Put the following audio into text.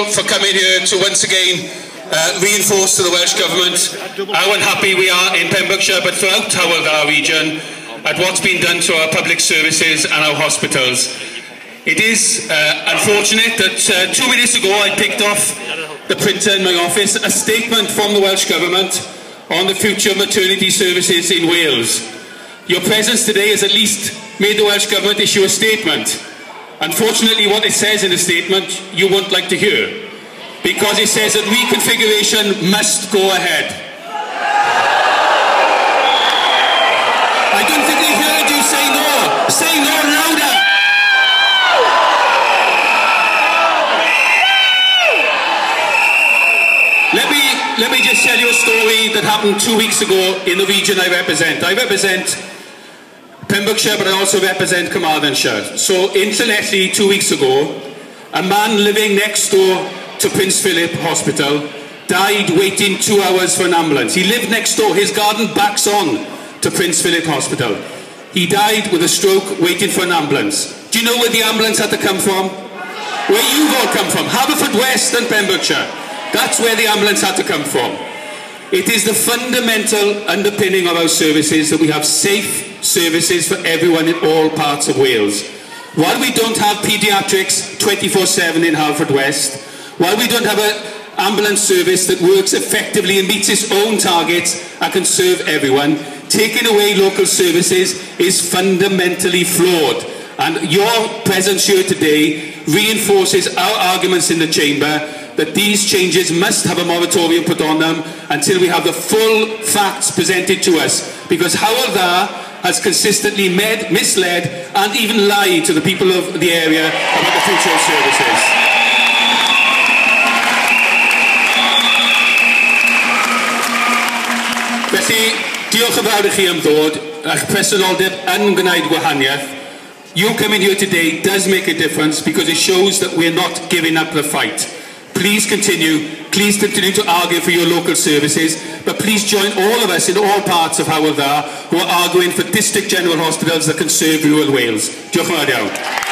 all for coming here to once again reinforce to the Welsh Government how unhappy we are in Pembrokeshire but throughout our region at what's been done to our public services and our hospitals. It is unfortunate that 2 minutes ago I picked off the printer in my office a statement from the Welsh Government on the future of maternity services in Wales. Your presence today has at least made the Welsh Government issue a statement. Unfortunately, what it says in the statement you won't like to hear, because it says that reconfiguration must go ahead. I don't think they heard you say no. Say no louder. Let me just tell you a story that happened 2 weeks ago in the region I represent. I represent Pembrokeshire, but I also represent Carmarthenshire. So in Llwynhelyg 2 weeks ago, a man living next door to Prince Philip Hospital died waiting 2 hours for an ambulance. He lived next door. His garden backs on to Prince Philip Hospital. He died with a stroke waiting for an ambulance. Do you know where the ambulance had to come from? Where you've all come from. Haverfordwest and Pembrokeshire. That's where the ambulance had to come from. It is the fundamental underpinning of our services that we have safe services for everyone in all parts of Wales. While we don't have paediatrics 24/7 in Haverfordwest, while we don't have an ambulance service that works effectively and meets its own targets and can serve everyone, taking away local services is fundamentally flawed. And your presence here today reinforces our arguments in the Chamber that these changes must have a moratorium put on them until we have the full facts presented to us, because Hywel Dda has consistently misled and even lied to the people of the area about the future of services. Felly, diolch yn fawr i chi am ddod, a'ch presenoldeb yn gwneud gwahaniaeth. You coming here today does make a difference because it shows that we're not giving up the fight. Please continue to argue for your local services, but please join all of us in all parts of Hywel Dda who are arguing for district general hospitals that can serve rural Wales. Diolch yn fawr iawn.